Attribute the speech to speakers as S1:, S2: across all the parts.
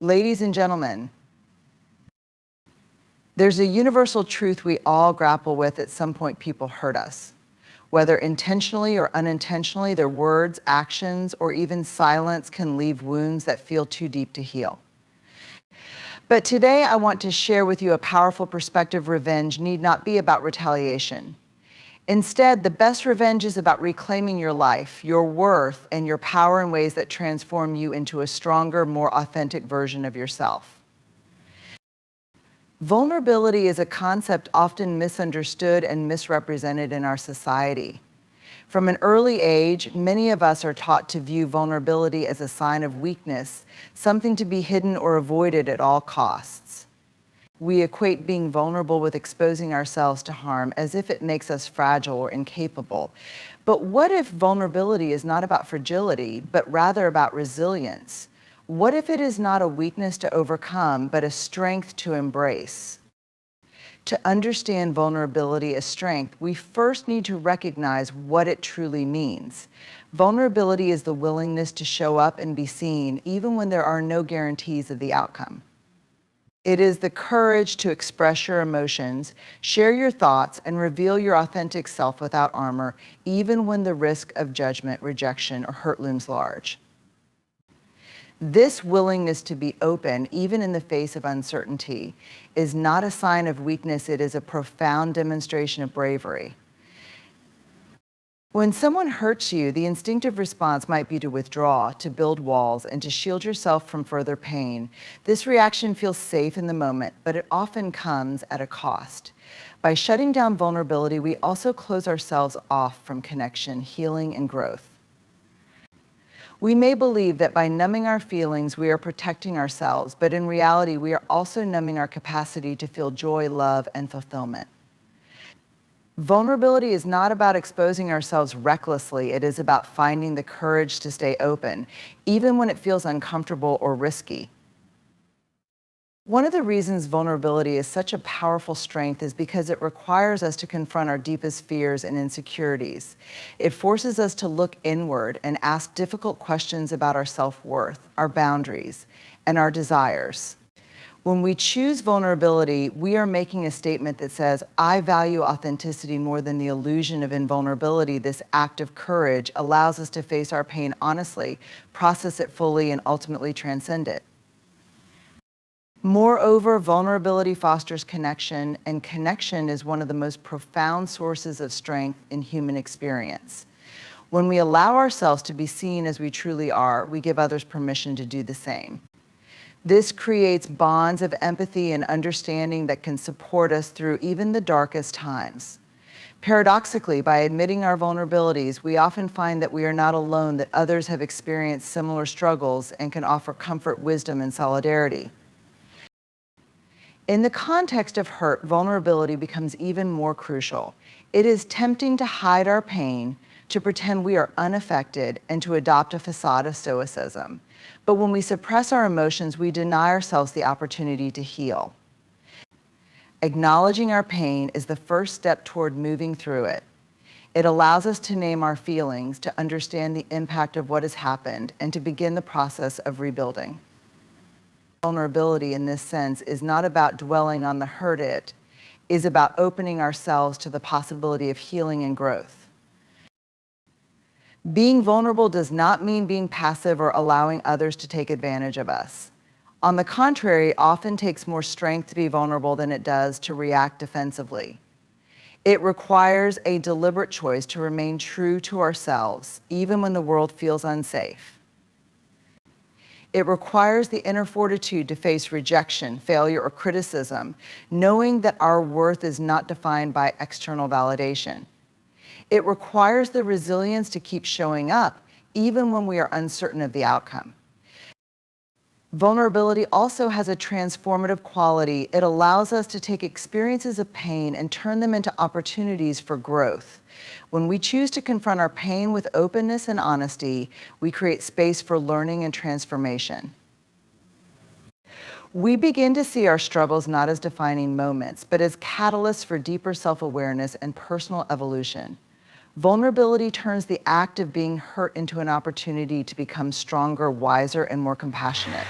S1: Ladies and gentlemen, there's a universal truth we all grapple with. At some point, people hurt us. Whether intentionally or unintentionally, their words, actions, or even silence can leave wounds that feel too deep to heal. But today, I want to share with you a powerful perspective. Revenge need not be about retaliation. Instead, the best revenge is about reclaiming your life, your worth, and your power in ways that transform you into a stronger, more authentic version of yourself. Vulnerability is a concept often misunderstood and misrepresented in our society. From an early age, many of us are taught to view vulnerability as a sign of weakness, something to be hidden or avoided at all costs. We equate being vulnerable with exposing ourselves to harm, as if it makes us fragile or incapable. But what if vulnerability is not about fragility, but rather about resilience? What if it is not a weakness to overcome, but a strength to embrace? To understand vulnerability as strength, we first need to recognize what it truly means. Vulnerability is the willingness to show up and be seen, even when there are no guarantees of the outcome. It is the courage to express your emotions, share your thoughts, and reveal your authentic self without armor, even when the risk of judgment, rejection, or hurt looms large. This willingness to be open, even in the face of uncertainty, is not a sign of weakness. It is a profound demonstration of bravery. When someone hurts you, the instinctive response might be to withdraw, to build walls, and to shield yourself from further pain. This reaction feels safe in the moment, but it often comes at a cost. By shutting down vulnerability, we also close ourselves off from connection, healing, and growth. We may believe that by numbing our feelings, we are protecting ourselves, but in reality, we are also numbing our capacity to feel joy, love, and fulfillment. Vulnerability is not about exposing ourselves recklessly. It is about finding the courage to stay open, even when it feels uncomfortable or risky. One of the reasons vulnerability is such a powerful strength is because it requires us to confront our deepest fears and insecurities. It forces us to look inward and ask difficult questions about our self-worth, our boundaries, and our desires. When we choose vulnerability, we are making a statement that says, I value authenticity more than the illusion of invulnerability. This act of courage allows us to face our pain honestly, process it fully, and ultimately transcend it. Moreover, vulnerability fosters connection, and connection is one of the most profound sources of strength in human experience. When we allow ourselves to be seen as we truly are, we give others permission to do the same. This creates bonds of empathy and understanding that can support us through even the darkest times. Paradoxically, by admitting our vulnerabilities, we often find that we are not alone, that others have experienced similar struggles and can offer comfort, wisdom, and solidarity. In the context of hurt, vulnerability becomes even more crucial. It is tempting to hide our pain, to pretend we are unaffected, and to adopt a facade of stoicism. But when we suppress our emotions, we deny ourselves the opportunity to heal. Acknowledging our pain is the first step toward moving through it. It allows us to name our feelings, to understand the impact of what has happened, and to begin the process of rebuilding. Vulnerability in this sense is not about dwelling on the hurt. It is about opening ourselves to the possibility of healing and growth. Being vulnerable does not mean being passive or allowing others to take advantage of us. On the contrary, it often takes more strength to be vulnerable than it does to react defensively. It requires a deliberate choice to remain true to ourselves, even when the world feels unsafe. It requires the inner fortitude to face rejection, failure, or criticism, knowing that our worth is not defined by external validation. It requires the resilience to keep showing up, even when we are uncertain of the outcome. Vulnerability also has a transformative quality. It allows us to take experiences of pain and turn them into opportunities for growth. When we choose to confront our pain with openness and honesty, we create space for learning and transformation. We begin to see our struggles not as defining moments, but as catalysts for deeper self-awareness and personal evolution. Vulnerability turns the act of being hurt into an opportunity to become stronger, wiser, and more compassionate.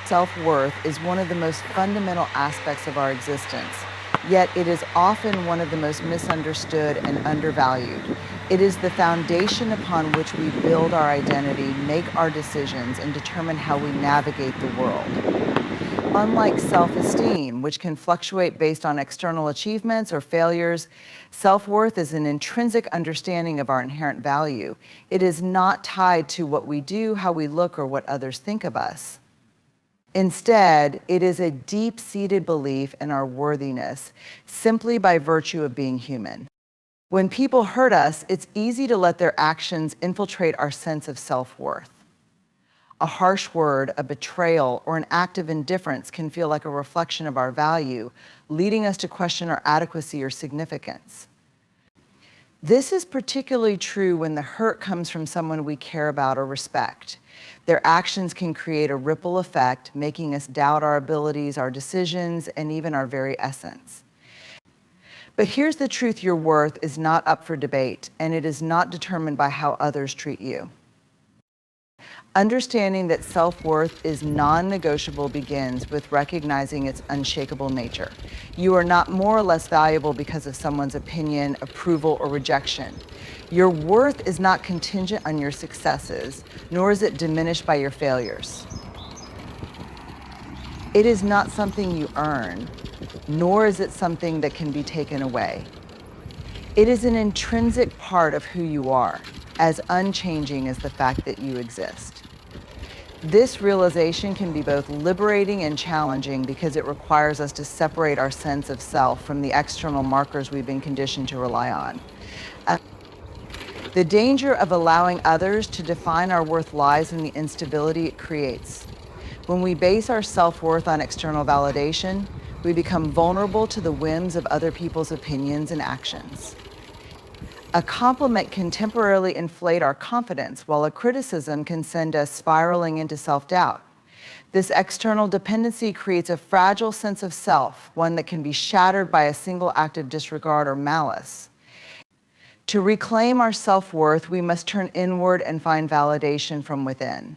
S1: Self-worth is one of the most fundamental aspects of our existence, yet it is often one of the most misunderstood and undervalued. It is the foundation upon which we build our identity, make our decisions, and determine how we navigate the world. Unlike self-esteem, which can fluctuate based on external achievements or failures, self-worth is an intrinsic understanding of our inherent value. It is not tied to what we do, how we look, or what others think of us. Instead, it is a deep-seated belief in our worthiness, simply by virtue of being human. When people hurt us, it's easy to let their actions infiltrate our sense of self-worth. A harsh word, a betrayal, or an act of indifference can feel like a reflection of our value, leading us to question our adequacy or significance. This is particularly true when the hurt comes from someone we care about or respect. Their actions can create a ripple effect, making us doubt our abilities, our decisions, and even our very essence. But here's the truth: your worth is not up for debate, and it is not determined by how others treat you. Understanding that self-worth is non-negotiable begins with recognizing its unshakable nature. You are not more or less valuable because of someone's opinion, approval, or rejection. Your worth is not contingent on your successes, nor is it diminished by your failures. It is not something you earn, nor is it something that can be taken away. It is an intrinsic part of who you are, as unchanging as the fact that you exist. This realization can be both liberating and challenging because it requires us to separate our sense of self from the external markers we've been conditioned to rely on. The danger of allowing others to define our worth lies in the instability it creates. When we base our self-worth on external validation, we become vulnerable to the whims of other people's opinions and actions. A compliment can temporarily inflate our confidence, while a criticism can send us spiraling into self-doubt. This external dependency creates a fragile sense of self, one that can be shattered by a single act of disregard or malice. To reclaim our self-worth, we must turn inward and find validation from within.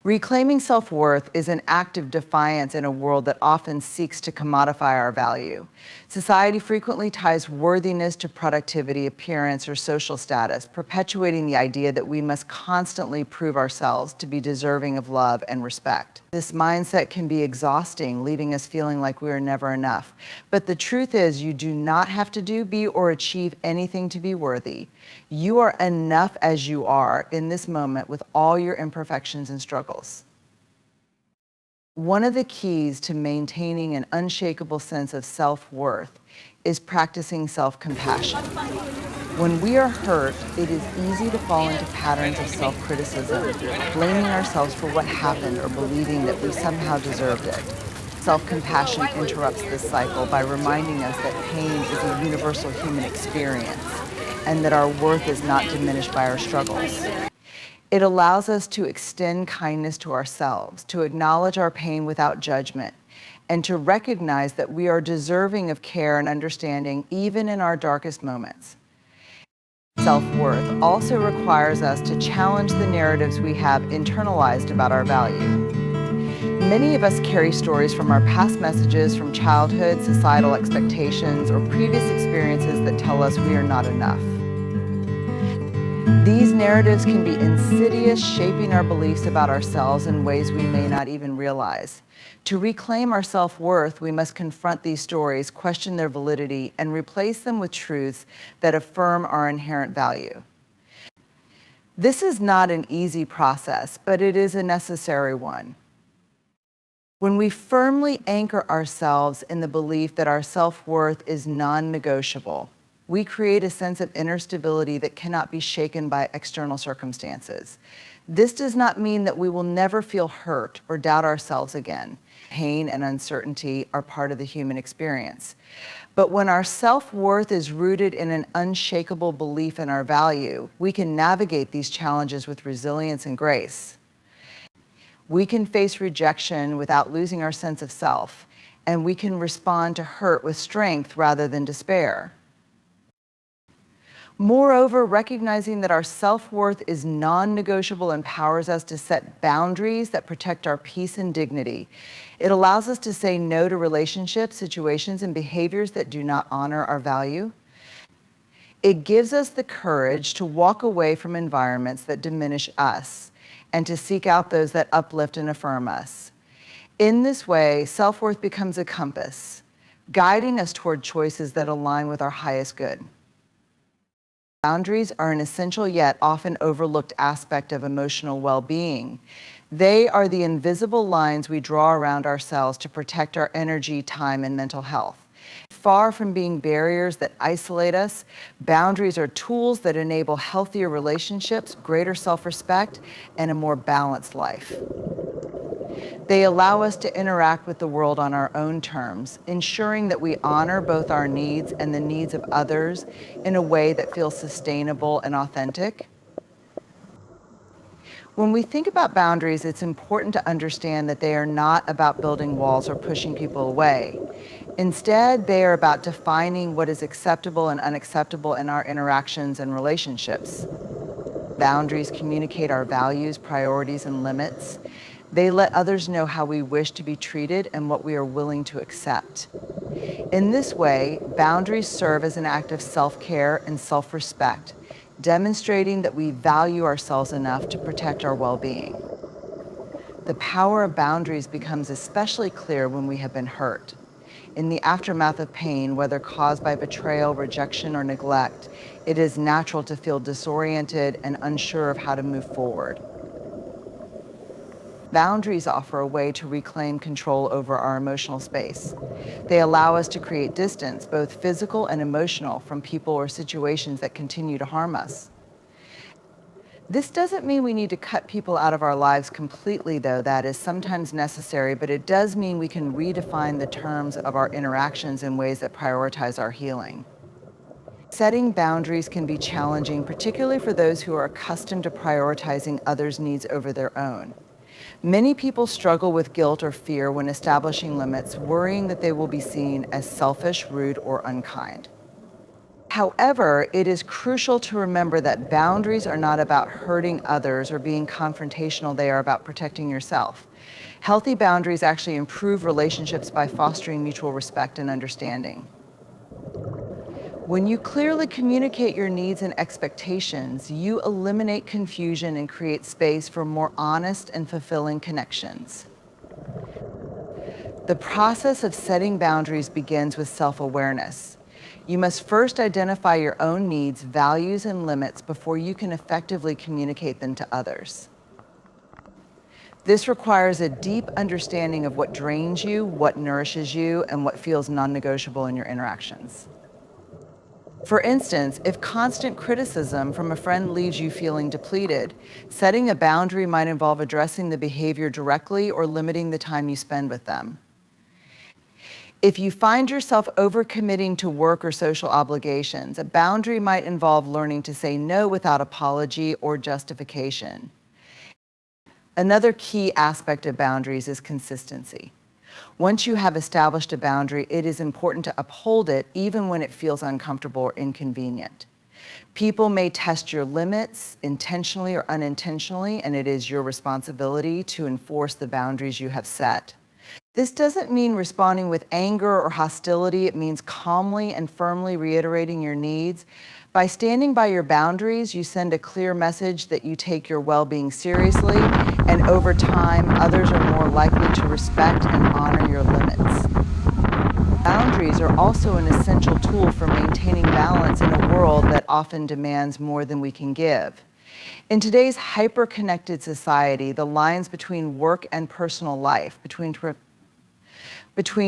S1: Reclaiming self-worth is an act of defiance in a world that often seeks to commodify our value. Society frequently ties worthiness to productivity, appearance, or social status, perpetuating the idea that we must constantly prove ourselves to be deserving of love and respect. This mindset can be exhausting, leaving us feeling like we are never enough. But the truth is, you do not have to do, be, or achieve anything to be worthy. You are enough as you are in this moment with all your imperfections and struggles. One of the keys to maintaining an unshakable sense of self-worth is practicing self-compassion. When we are hurt, it is easy to fall into patterns of self-criticism, blaming ourselves for what happened or believing that we somehow deserved it. Self-compassion interrupts this cycle by reminding us that pain is a universal human experience and that our worth is not diminished by our struggles. It allows us to extend kindness to ourselves, to acknowledge our pain without judgment, and to recognize that we are deserving of care and understanding even in our darkest moments. Self-worth also requires us to challenge the narratives we have internalized about our value. Many of us carry stories from our past messages, from childhood, societal expectations, or previous experiences that tell us we are not enough. These narratives can be insidious, shaping our beliefs about ourselves in ways we may not even realize. To reclaim our self-worth, we must confront these stories, question their validity, and replace them with truths that affirm our inherent value. This is not an easy process, but it is a necessary one. When we firmly anchor ourselves in the belief that our self-worth is non-negotiable, we create a sense of inner stability that cannot be shaken by external circumstances. This does not mean that we will never feel hurt or doubt ourselves again. Pain and uncertainty are part of the human experience. But when our self-worth is rooted in an unshakable belief in our value, we can navigate these challenges with resilience and grace. We can face rejection without losing our sense of self, and we can respond to hurt with strength rather than despair. Moreover, recognizing that our self-worth is non-negotiable empowers us to set boundaries that protect our peace and dignity. It allows us to say no to relationships, situations, and behaviors that do not honor our value. It gives us the courage to walk away from environments that diminish us and to seek out those that uplift and affirm us. In this way, self-worth becomes a compass, guiding us toward choices that align with our highest good. Boundaries are an essential yet often overlooked aspect of emotional well-being. They are the invisible lines we draw around ourselves to protect our energy, time, and mental health. Far from being barriers that isolate us, boundaries are tools that enable healthier relationships, greater self-respect, and a more balanced life. They allow us to interact with the world on our own terms, ensuring that we honor both our needs and the needs of others in a way that feels sustainable and authentic. When we think about boundaries, it's important to understand that they are not about building walls or pushing people away. Instead, they are about defining what is acceptable and unacceptable in our interactions and relationships. Boundaries communicate our values, priorities, and limits. They let others know how we wish to be treated and what we are willing to accept. In this way, boundaries serve as an act of self-care and self-respect, demonstrating that we value ourselves enough to protect our well-being. The power of boundaries becomes especially clear when we have been hurt. In the aftermath of pain, whether caused by betrayal, rejection, or neglect, it is natural to feel disoriented and unsure of how to move forward. Boundaries offer a way to reclaim control over our emotional space. They allow us to create distance, both physical and emotional, from people or situations that continue to harm us. This doesn't mean we need to cut people out of our lives completely, though that is sometimes necessary, but it does mean we can redefine the terms of our interactions in ways that prioritize our healing. Setting boundaries can be challenging, particularly for those who are accustomed to prioritizing others' needs over their own. Many people struggle with guilt or fear when establishing limits, worrying that they will be seen as selfish, rude, or unkind. However, it is crucial to remember that boundaries are not about hurting others or being confrontational. They are about protecting yourself. Healthy boundaries actually improve relationships by fostering mutual respect and understanding. When you clearly communicate your needs and expectations, you eliminate confusion and create space for more honest and fulfilling connections. The process of setting boundaries begins with self-awareness. You must first identify your own needs, values, and limits before you can effectively communicate them to others. This requires a deep understanding of what drains you, what nourishes you, and what feels non-negotiable in your interactions. For instance, if constant criticism from a friend leaves you feeling depleted, setting a boundary might involve addressing the behavior directly or limiting the time you spend with them. If you find yourself overcommitting to work or social obligations, a boundary might involve learning to say no without apology or justification. Another key aspect of boundaries is consistency. Once you have established a boundary, it is important to uphold it even when it feels uncomfortable or inconvenient. People may test your limits intentionally or unintentionally, and it is your responsibility to enforce the boundaries you have set. This doesn't mean responding with anger or hostility. It means calmly and firmly reiterating your needs. By standing by your boundaries, you send a clear message that you take your well-being seriously, and over time, others are more likely to respect and honor your limits. Boundaries are also an essential tool for maintaining balance in a world that often demands more than we can give. In today's hyper-connected society, the lines between work and personal life, between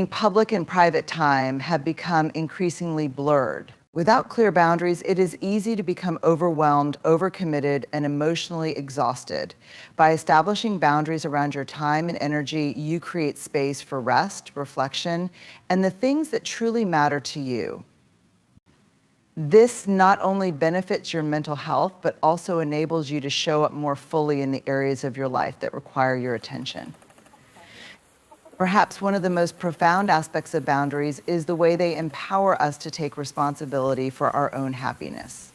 S1: public and private time, have become increasingly blurred. Without clear boundaries, it is easy to become overwhelmed, overcommitted, and emotionally exhausted. By establishing boundaries around your time and energy, you create space for rest, reflection, and the things that truly matter to you. This not only benefits your mental health, but also enables you to show up more fully in the areas of your life that require your attention. Perhaps one of the most profound aspects of boundaries is the way they empower us to take responsibility for our own happiness.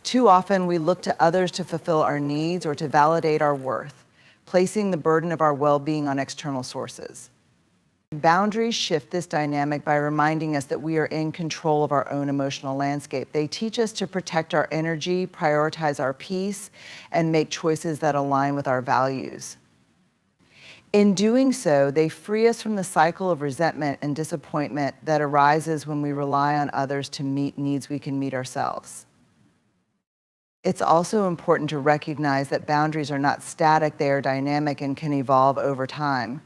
S1: Too often, we look to others to fulfill our needs or to validate our worth, placing the burden of our well-being on external sources. Boundaries shift this dynamic by reminding us that we are in control of our own emotional landscape. They teach us to protect our energy, prioritize our peace, and make choices that align with our values. In doing so, they free us from the cycle of resentment and disappointment that arises when we rely on others to meet needs we can meet ourselves. It's also important to recognize that boundaries are not static, they are dynamic and can evolve over time.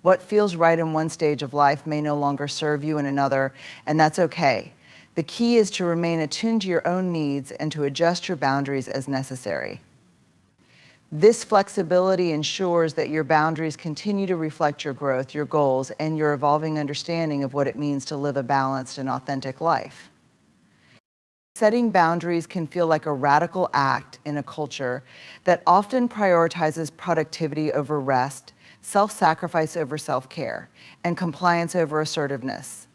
S1: What feels right in one stage of life may no longer serve you in another, and that's okay. The key is to remain attuned to your own needs and to adjust your boundaries as necessary. This flexibility ensures that your boundaries continue to reflect your growth, your goals, and your evolving understanding of what it means to live a balanced and authentic life. Setting boundaries can feel like a radical act in a culture that often prioritizes productivity over rest, self-sacrifice over self-care, and compliance over assertiveness.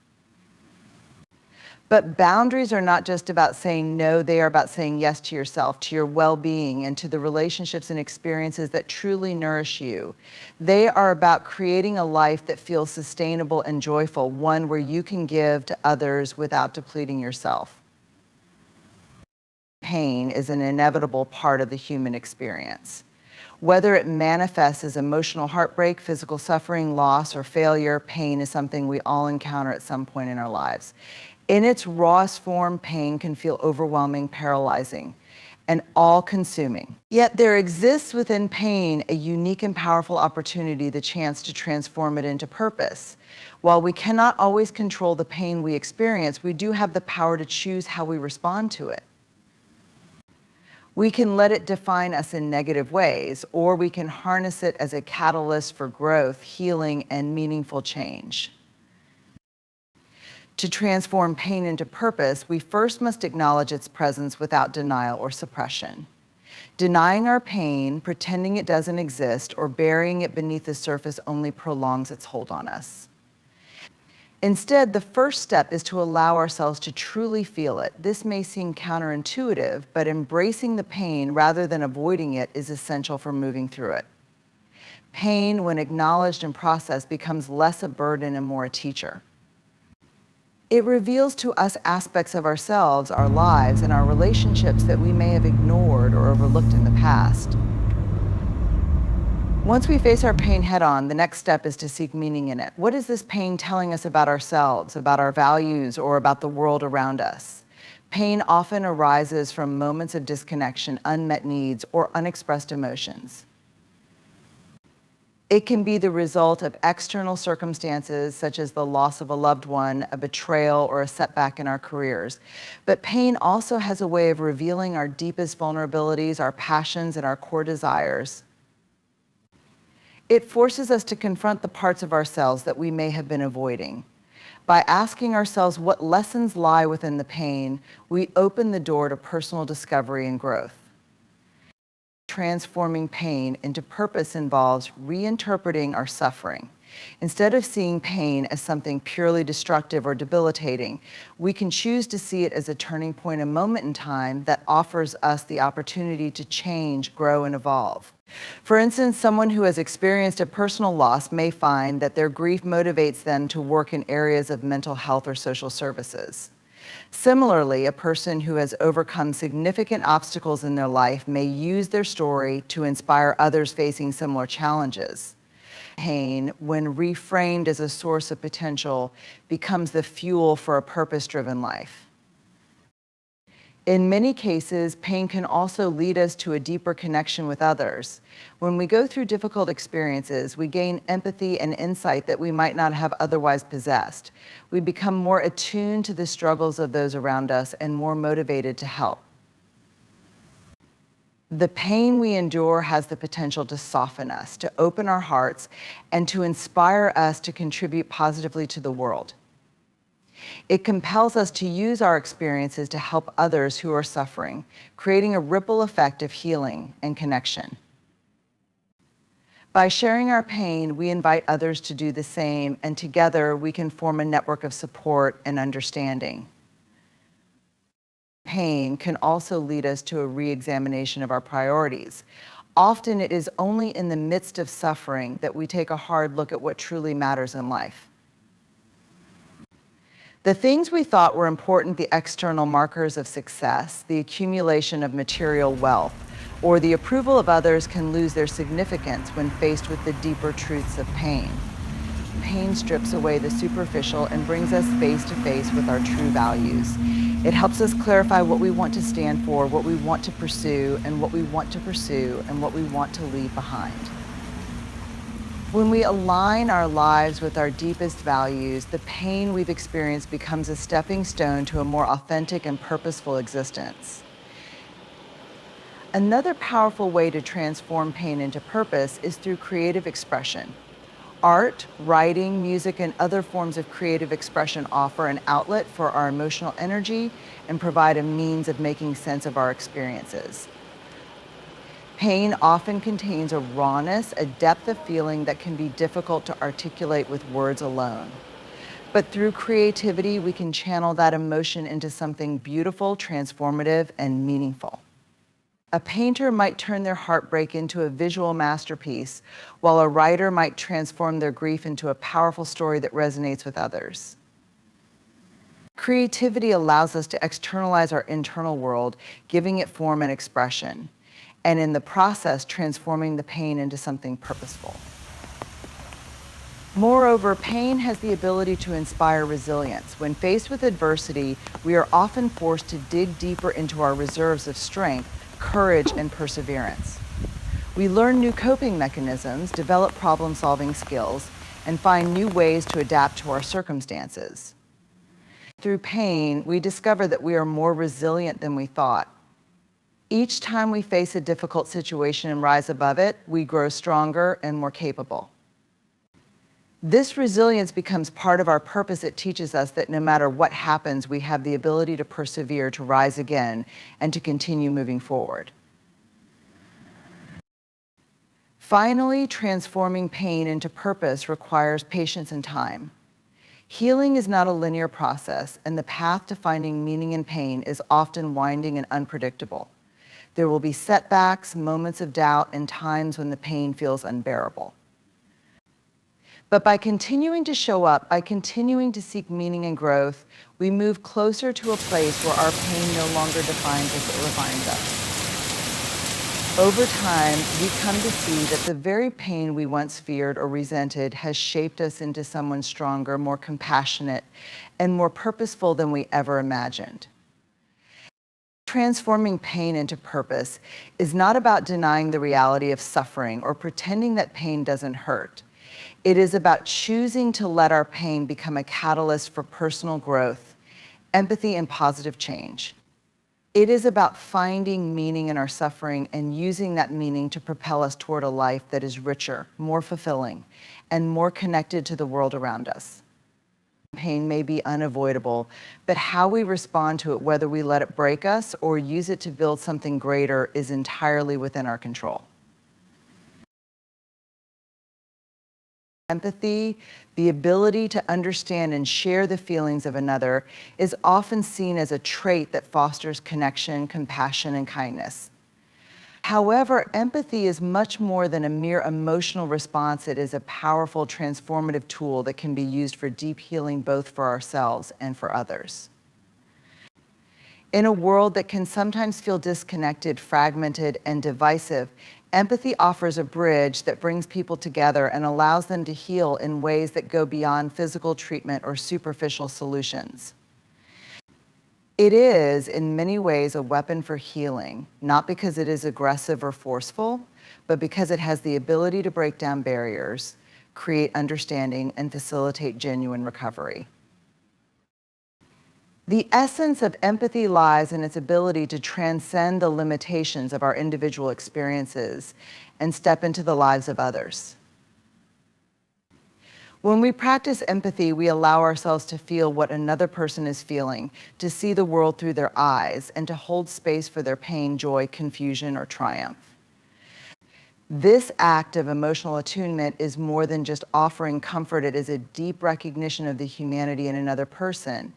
S1: But boundaries are not just about saying no, they are about saying yes to yourself, to your well-being, and to the relationships and experiences that truly nourish you. They are about creating a life that feels sustainable and joyful, one where you can give to others without depleting yourself. Pain is an inevitable part of the human experience. Whether it manifests as emotional heartbreak, physical suffering, loss, or failure, pain is something we all encounter at some point in our lives. In its rawest form, pain can feel overwhelming, paralyzing, and all-consuming. Yet there exists within pain a unique and powerful opportunity, the chance to transform it into purpose. While we cannot always control the pain we experience, we do have the power to choose how we respond to it. We can let it define us in negative ways, or we can harness it as a catalyst for growth, healing, and meaningful change. To transform pain into purpose, we first must acknowledge its presence without denial or suppression. Denying our pain, pretending it doesn't exist, or burying it beneath the surface only prolongs its hold on us. Instead, the first step is to allow ourselves to truly feel it. This may seem counterintuitive, but embracing the pain rather than avoiding it is essential for moving through it. Pain, when acknowledged and processed, becomes less a burden and more a teacher. It reveals to us aspects of ourselves, our lives, and our relationships that we may have ignored or overlooked in the past. Once we face our pain head-on, the next step is to seek meaning in it. What is this pain telling us about ourselves, about our values, or about the world around us? Pain often arises from moments of disconnection, unmet needs, or unexpressed emotions. It can be the result of external circumstances such as the loss of a loved one, a betrayal, or a setback in our careers. But pain also has a way of revealing our deepest vulnerabilities, our passions, and our core desires. It forces us to confront the parts of ourselves that we may have been avoiding. By asking ourselves what lessons lie within the pain, we open the door to personal discovery and growth. Transforming pain into purpose involves reinterpreting our suffering. Instead of seeing pain as something purely destructive or debilitating, we can choose to see it as a turning point, a moment in time that offers us the opportunity to change, grow, and evolve. For instance, someone who has experienced a personal loss may find that their grief motivates them to work in areas of mental health or social services. Similarly, a person who has overcome significant obstacles in their life may use their story to inspire others facing similar challenges. Pain, when reframed as a source of potential, becomes the fuel for a purpose-driven life. In many cases, pain can also lead us to a deeper connection with others. When we go through difficult experiences, we gain empathy and insight that we might not have otherwise possessed. We become more attuned to the struggles of those around us and more motivated to help. The pain we endure has the potential to soften us, to open our hearts, and to inspire us to contribute positively to the world. It compels us to use our experiences to help others who are suffering, creating a ripple effect of healing and connection. By sharing our pain, we invite others to do the same, and together we can form a network of support and understanding. pain can also lead us to a re-examination of our priorities. Often it is only in the midst of suffering that we take a hard look at what truly matters in life. The things we thought were important, the external markers of success, the accumulation of material wealth, or the approval of others, can lose their significance when faced with the deeper truths of pain. Pain strips away the superficial and brings us face to face with our true values. It helps us clarify what we want to stand for, what we want to pursue, and what we want to pursue, and what we want to leave behind. When we align our lives with our deepest values, the pain we've experienced becomes a stepping stone to a more authentic and purposeful existence. Another powerful way to transform pain into purpose is through creative expression. Art, writing, music, and other forms of creative expression offer an outlet for our emotional energy and provide a means of making sense of our experiences. Pain often contains a rawness, a depth of feeling that can be difficult to articulate with words alone. But through creativity, we can channel that emotion into something beautiful, transformative, and meaningful. A painter might turn their heartbreak into a visual masterpiece, while a writer might transform their grief into a powerful story that resonates with others. Creativity allows us to externalize our internal world, giving it form and expression, and in the process, transforming the pain into something purposeful. Moreover, pain has the ability to inspire resilience. When faced with adversity, we are often forced to dig deeper into our reserves of strength, courage, and perseverance. We learn new coping mechanisms, develop problem-solving skills, and find new ways to adapt to our circumstances. Through pain, we discover that we are more resilient than we thought. Each time we face a difficult situation and rise above it, we grow stronger and more capable. This resilience becomes part of our purpose. It teaches us that no matter what happens, we have the ability to persevere, to rise again, and to continue moving forward. Finally, transforming pain into purpose requires patience and time. Healing is not a linear process, and the path to finding meaning in pain is often winding and unpredictable. There will be setbacks, moments of doubt, and times when the pain feels unbearable. But by continuing to show up, by continuing to seek meaning and growth, we move closer to a place where our pain no longer defines us, it refines us. Over time, we come to see that the very pain we once feared or resented has shaped us into someone stronger, more compassionate, and more purposeful than we ever imagined. Transforming pain into purpose is not about denying the reality of suffering or pretending that pain doesn't hurt. It is about choosing to let our pain become a catalyst for personal growth, empathy, and positive change. It is about finding meaning in our suffering and using that meaning to propel us toward a life that is richer, more fulfilling, and more connected to the world around us. Pain may be unavoidable, but how we respond to it, whether we let it break us or use it to build something greater, is entirely within our control. Empathy, the ability to understand and share the feelings of another, is often seen as a trait that fosters connection, compassion, and kindness. However, empathy is much more than a mere emotional response. It is a powerful, transformative tool that can be used for deep healing, both for ourselves and for others. In a world that can sometimes feel disconnected, fragmented, and divisive, empathy offers a bridge that brings people together and allows them to heal in ways that go beyond physical treatment or superficial solutions. It is, in many ways, a weapon for healing, not because it is aggressive or forceful, but because it has the ability to break down barriers, create understanding, and facilitate genuine recovery. The essence of empathy lies in its ability to transcend the limitations of our individual experiences and step into the lives of others. When we practice empathy, we allow ourselves to feel what another person is feeling, to see the world through their eyes, and to hold space for their pain, joy, confusion, or triumph. This act of emotional attunement is more than just offering comfort. It is a deep recognition of the humanity in another person.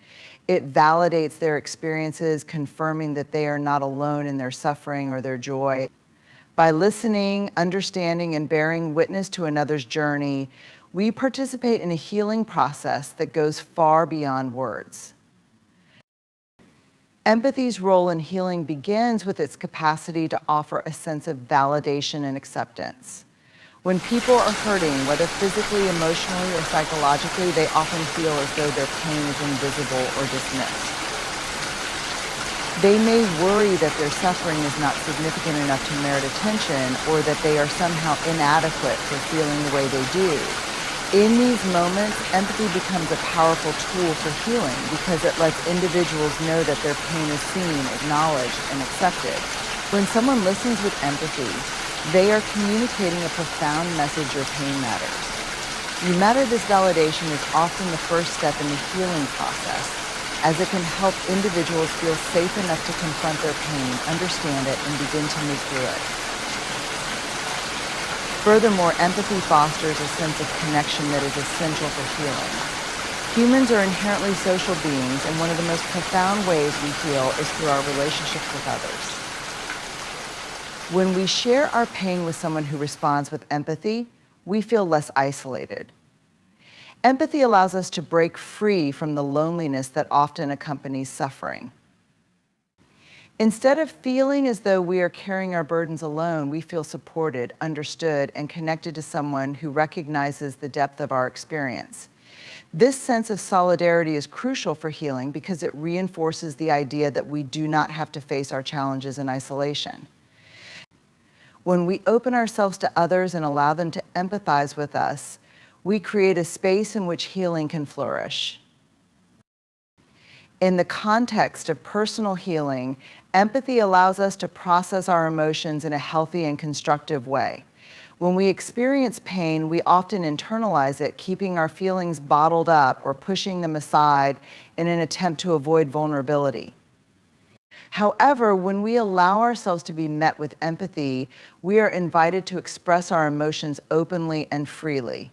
S1: It validates their experiences, confirming that they are not alone in their suffering or their joy. By listening, understanding, and bearing witness to another's journey, we participate in a healing process that goes far beyond words. Empathy's role in healing begins with its capacity to offer a sense of validation and acceptance. When people are hurting, whether physically, emotionally, or psychologically, they often feel as though their pain is invisible or dismissed. They may worry that their suffering is not significant enough to merit attention, or that they are somehow inadequate for feeling the way they do. In these moments, empathy becomes a powerful tool for healing because it lets individuals know that their pain is seen, acknowledged, and accepted. When someone listens with empathy, they are communicating a profound message: your pain matters. You matter. This validation is often the first step in the healing process, as it can help individuals feel safe enough to confront their pain, understand it, and begin to move through it. Furthermore, empathy fosters a sense of connection that is essential for healing. Humans are inherently social beings, and one of the most profound ways we heal is through our relationships with others. When we share our pain with someone who responds with empathy, we feel less isolated. Empathy allows us to break free from the loneliness that often accompanies suffering. Instead of feeling as though we are carrying our burdens alone, we feel supported, understood, and connected to someone who recognizes the depth of our experience. This sense of solidarity is crucial for healing because it reinforces the idea that we do not have to face our challenges in isolation. When we open ourselves to others and allow them to empathize with us, we create a space in which healing can flourish. In the context of personal healing, empathy allows us to process our emotions in a healthy and constructive way. When we experience pain, we often internalize it, keeping our feelings bottled up or pushing them aside in an attempt to avoid vulnerability. However, when we allow ourselves to be met with empathy, we are invited to express our emotions openly and freely.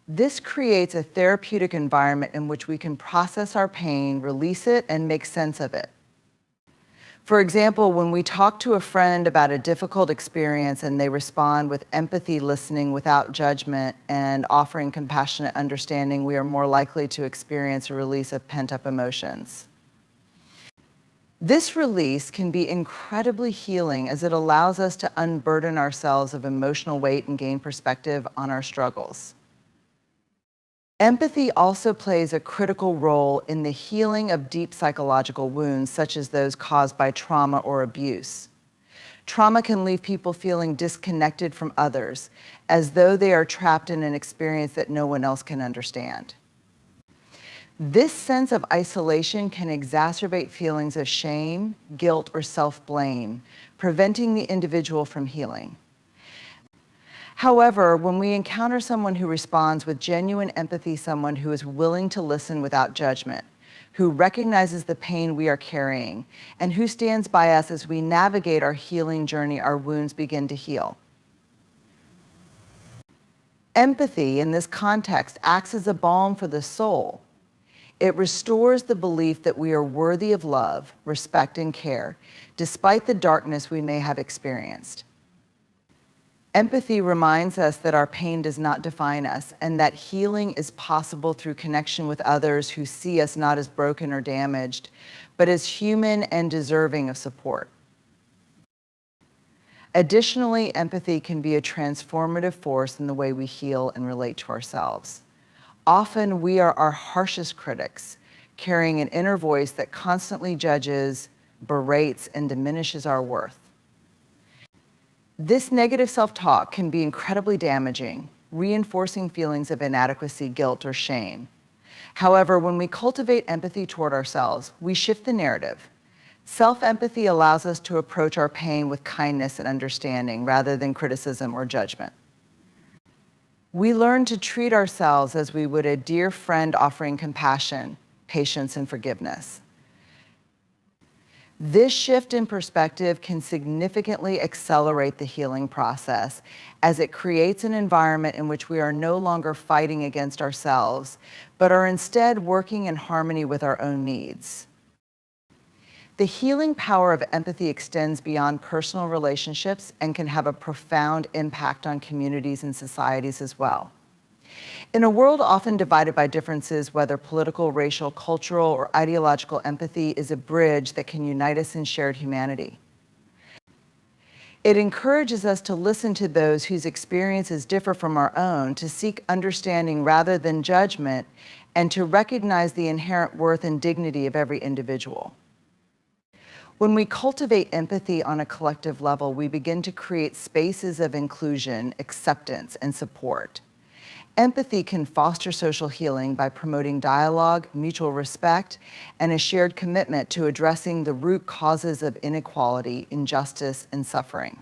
S1: This creates a therapeutic environment in which we can process our pain, release it, and make sense of it. For example, when we talk to a friend about a difficult experience and they respond with empathy, listening without judgment, and offering compassionate understanding, we are more likely to experience a release of pent-up emotions. This release can be incredibly healing as it allows us to unburden ourselves of emotional weight and gain perspective on our struggles. Empathy also plays a critical role in the healing of deep psychological wounds, such as those caused by trauma or abuse. Trauma can leave people feeling disconnected from others, as though they are trapped in an experience that no one else can understand. This sense of isolation can exacerbate feelings of shame, guilt, or self-blame, preventing the individual from healing. However, when we encounter someone who responds with genuine empathy, someone who is willing to listen without judgment, who recognizes the pain we are carrying, and who stands by us as we navigate our healing journey, our wounds begin to heal. Empathy, in this context, acts as a balm for the soul. It restores the belief that we are worthy of love, respect, and care, despite the darkness we may have experienced. Empathy reminds us that our pain does not define us and that healing is possible through connection with others who see us not as broken or damaged, but as human and deserving of support. Additionally, empathy can be a transformative force in the way we heal and relate to ourselves. Often, we are our harshest critics, carrying an inner voice that constantly judges, berates, and diminishes our worth. This negative self-talk can be incredibly damaging, reinforcing feelings of inadequacy, guilt, or shame. However, when we cultivate empathy toward ourselves, we shift the narrative. Self-empathy allows us to approach our pain with kindness and understanding rather than criticism or judgment. We learn to treat ourselves as we would a dear friend, offering compassion, patience, and forgiveness. This shift in perspective can significantly accelerate the healing process as it creates an environment in which we are no longer fighting against ourselves, but are instead working in harmony with our own needs. The healing power of empathy extends beyond personal relationships and can have a profound impact on communities and societies as well. In a world often divided by differences, whether political, racial, cultural, or ideological, empathy is a bridge that can unite us in shared humanity. It encourages us to listen to those whose experiences differ from our own, to seek understanding rather than judgment, and to recognize the inherent worth and dignity of every individual. When we cultivate empathy on a collective level, we begin to create spaces of inclusion, acceptance, and support. Empathy can foster social healing by promoting dialogue, mutual respect, and a shared commitment to addressing the root causes of inequality, injustice, and suffering.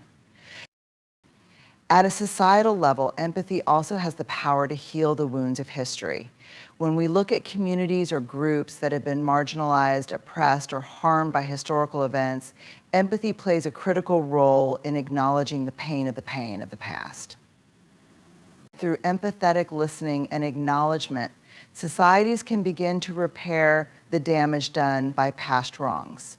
S1: At a societal level, empathy also has the power to heal the wounds of history. When we look at communities or groups that have been marginalized, oppressed, or harmed by historical events, empathy plays a critical role in acknowledging the pain of the past. Through empathetic listening and acknowledgement, societies can begin to repair the damage done by past wrongs.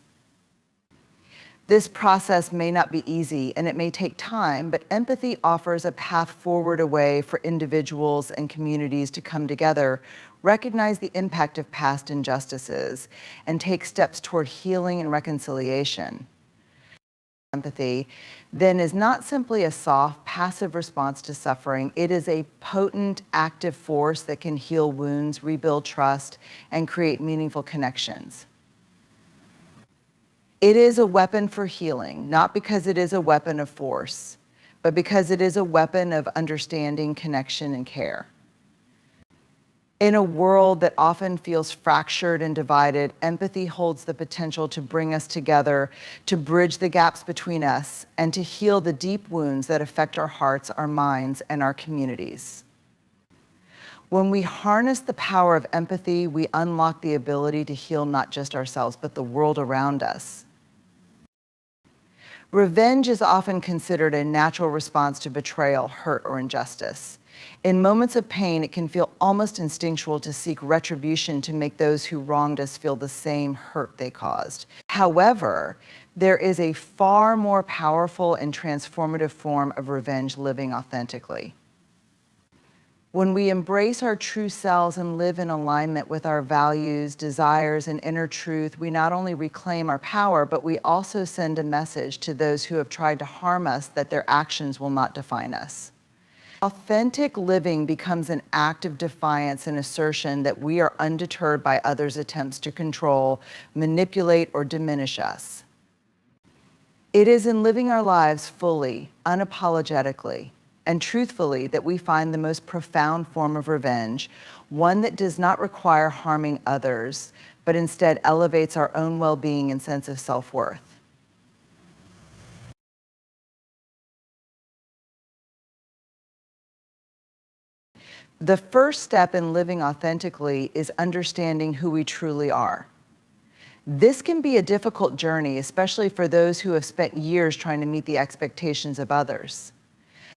S1: This process may not be easy and it may take time, but empathy offers a path forward, a way for individuals and communities to come together, recognize the impact of past injustices, and take steps toward healing and reconciliation. Empathy, then, is not simply a soft, passive response to suffering. It is a potent, active force that can heal wounds, rebuild trust, and create meaningful connections. It is a weapon for healing, not because it is a weapon of force, but because it is a weapon of understanding, connection, and care. In a world that often feels fractured and divided, empathy holds the potential to bring us together, to bridge the gaps between us, and to heal the deep wounds that affect our hearts, our minds, and our communities. When we harness the power of empathy, we unlock the ability to heal not just ourselves, but the world around us. Revenge is often considered a natural response to betrayal, hurt, or injustice. In moments of pain, it can feel almost instinctual to seek retribution to make those who wronged us feel the same hurt they caused. However, there is a far more powerful and transformative form of revenge: living authentically. When we embrace our true selves and live in alignment with our values, desires, and inner truth, we not only reclaim our power, but we also send a message to those who have tried to harm us that their actions will not define us. Authentic living becomes an act of defiance and assertion that we are undeterred by others' attempts to control, manipulate, or diminish us. It is in living our lives fully, unapologetically, and truthfully that we find the most profound form of revenge, one that does not require harming others, but instead elevates our own well-being and sense of self-worth. The first step in living authentically is understanding who we truly are. This can be a difficult journey, especially for those who have spent years trying to meet the expectations of others.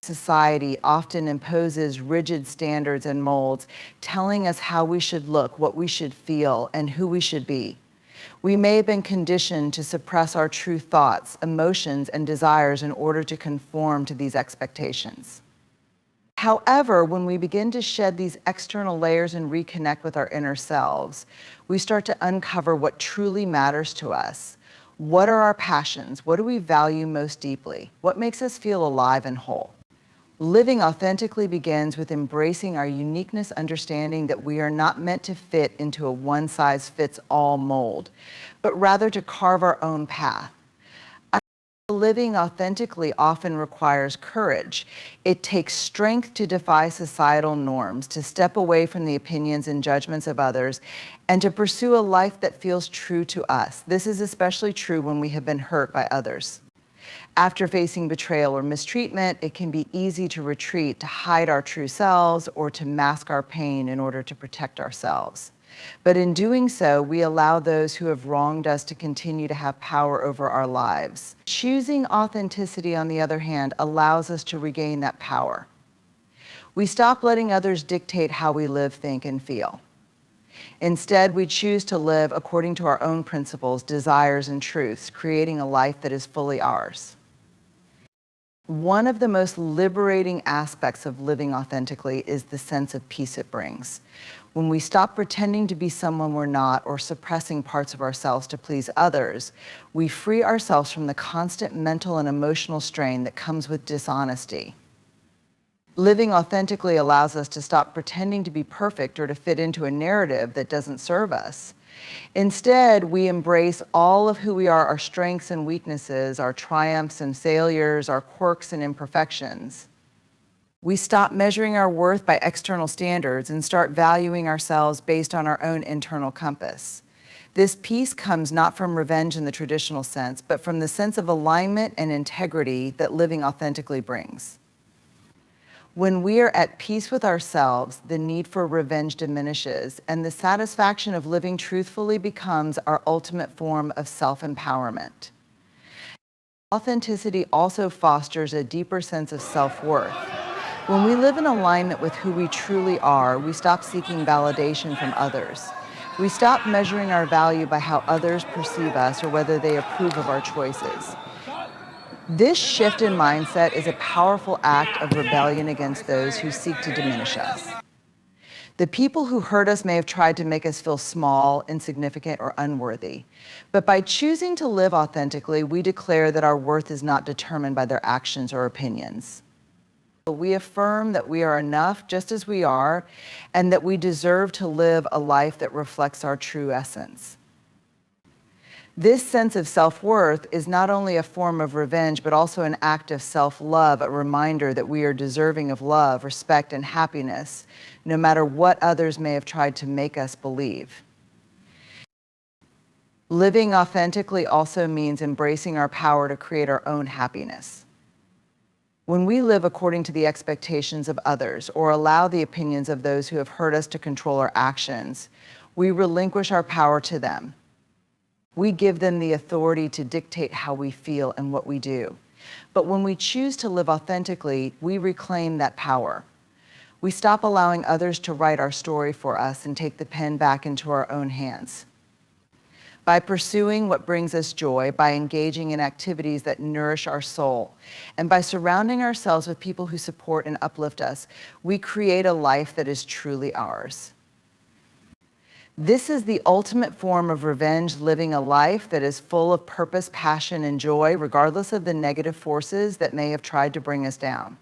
S1: Society often imposes rigid standards and molds, telling us how we should look, what we should feel, and who we should be. We may have been conditioned to suppress our true thoughts, emotions, and desires in order to conform to these expectations. However, when we begin to shed these external layers and reconnect with our inner selves, we start to uncover what truly matters to us. What are our passions? What do we value most deeply? What makes us feel alive and whole? Living authentically begins with embracing our uniqueness, understanding that we are not meant to fit into a one-size-fits-all mold, but rather to carve our own path. Living authentically often requires courage. It takes strength to defy societal norms, to step away from the opinions and judgments of others, and to pursue a life that feels true to us. This is especially true when we have been hurt by others. After facing betrayal or mistreatment, it can be easy to retreat, to hide our true selves, or to mask our pain in order to protect ourselves. But in doing so, we allow those who have wronged us to continue to have power over our lives. Choosing authenticity, on the other hand, allows us to regain that power. We stop letting others dictate how we live, think, and feel. Instead, we choose to live according to our own principles, desires, and truths, creating a life that is fully ours. One of the most liberating aspects of living authentically is the sense of peace it brings. When we stop pretending to be someone we're not or suppressing parts of ourselves to please others, we free ourselves from the constant mental and emotional strain that comes with dishonesty. Living authentically allows us to stop pretending to be perfect or to fit into a narrative that doesn't serve us. Instead, we embrace all of who we are, our strengths and weaknesses, our triumphs and failures, our quirks and imperfections. We stop measuring our worth by external standards and start valuing ourselves based on our own internal compass. This peace comes not from revenge in the traditional sense, but from the sense of alignment and integrity that living authentically brings. When we are at peace with ourselves, the need for revenge diminishes, and the satisfaction of living truthfully becomes our ultimate form of self-empowerment. Authenticity also fosters a deeper sense of self-worth. When we live in alignment with who we truly are, we stop seeking validation from others. We stop measuring our value by how others perceive us or whether they approve of our choices. This shift in mindset is a powerful act of rebellion against those who seek to diminish us. The people who hurt us may have tried to make us feel small, insignificant, or unworthy. But by choosing to live authentically, we declare that our worth is not determined by their actions or opinions. We affirm that we are enough just as we are, and that we deserve to live a life that reflects our true essence. This sense of self-worth is not only a form of revenge, but also an act of self-love, a reminder that we are deserving of love, respect, and happiness, no matter what others may have tried to make us believe. Living authentically also means embracing our power to create our own happiness. When we live according to the expectations of others or allow the opinions of those who have hurt us to control our actions, we relinquish our power to them. We give them the authority to dictate how we feel and what we do. But when we choose to live authentically, we reclaim that power. We stop allowing others to write our story for us and take the pen back into our own hands. By pursuing what brings us joy, by engaging in activities that nourish our soul, and by surrounding ourselves with people who support and uplift us, we create a life that is truly ours. This is the ultimate form of revenge, living a life that is full of purpose, passion, and joy, regardless of the negative forces that may have tried to bring us down.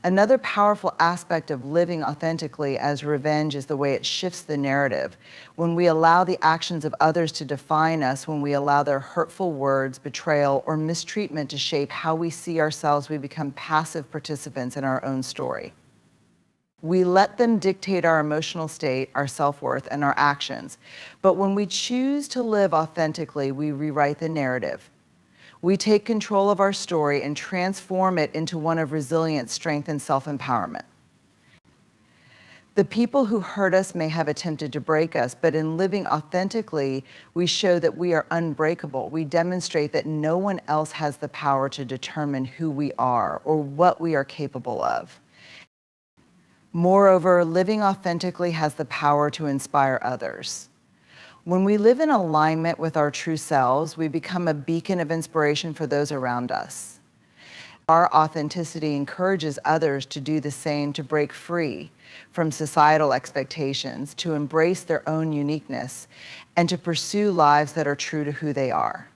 S1: Another powerful aspect of living authentically as revenge is the way it shifts the narrative. When we allow the actions of others to define us, when we allow their hurtful words, betrayal, or mistreatment to shape how we see ourselves, we become passive participants in our own story. We let them dictate our emotional state, our self-worth, and our actions. But when we choose to live authentically, we rewrite the narrative. We take control of our story and transform it into one of resilience, strength, and self-empowerment. The people who hurt us may have attempted to break us, but in living authentically, we show that we are unbreakable. We demonstrate that no one else has the power to determine who we are or what we are capable of. Moreover, living authentically has the power to inspire others. When we live in alignment with our true selves, we become a beacon of inspiration for those around us. Our authenticity encourages others to do the same, to break free from societal expectations, to embrace their own uniqueness, and to pursue lives that are true to who they are.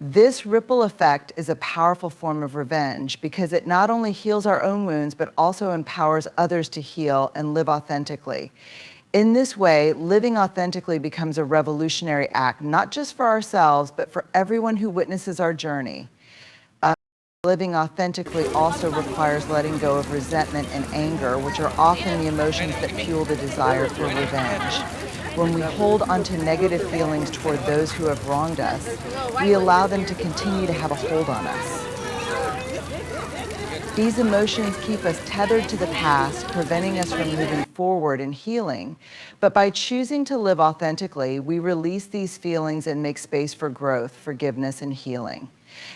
S1: This ripple effect is a powerful form of revenge because it not only heals our own wounds, but also empowers others to heal and live authentically. In this way, living authentically becomes a revolutionary act, not just for ourselves, but for everyone who witnesses our journey. Living authentically also requires letting go of resentment and anger, which are often the emotions that fuel the desire for revenge. When we hold onto negative feelings toward those who have wronged us, we allow them to continue to have a hold on us. These emotions keep us tethered to the past, preventing us from moving forward and healing. But by choosing to live authentically, we release these feelings and make space for growth, forgiveness, and healing.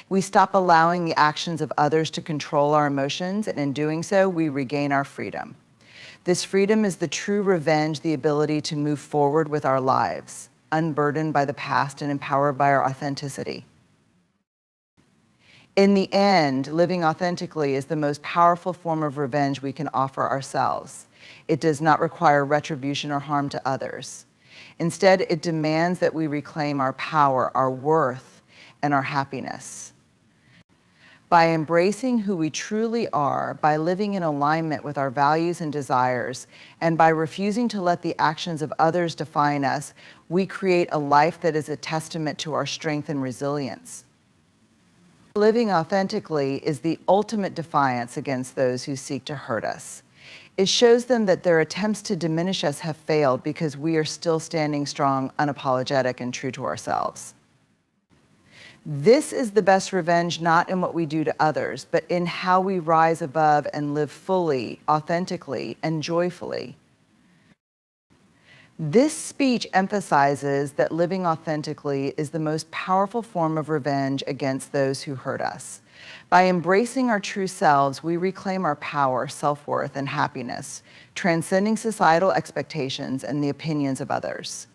S1: We stop allowing the actions of others to control our emotions, and in doing so, we regain our freedom. This freedom is the true revenge, the ability to move forward with our lives, unburdened by the past and empowered by our authenticity. In the end, living authentically is the most powerful form of revenge we can offer ourselves. It does not require retribution or harm to others. Instead, it demands that we reclaim our power, our worth, and our happiness. By embracing who we truly are, by living in alignment with our values and desires, and by refusing to let the actions of others define us, we create a life that is a testament to our strength and resilience. Living authentically is the ultimate defiance against those who seek to hurt us. It shows them that their attempts to diminish us have failed because we are still standing strong, unapologetic, and true to ourselves. This is the best revenge, not in what we do to others, but in how we rise above and live fully, authentically, and joyfully. This speech emphasizes that living authentically is the most powerful form of revenge against those who hurt us. By embracing our true selves, we reclaim our power, self-worth, and happiness, transcending societal expectations and the opinions of others.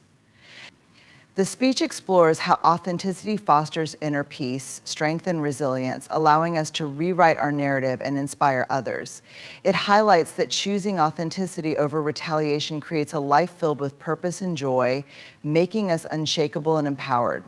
S1: The speech explores how authenticity fosters inner peace, strength, and resilience, allowing us to rewrite our narrative and inspire others. It highlights that choosing authenticity over retaliation creates a life filled with purpose and joy, making us unshakable and empowered.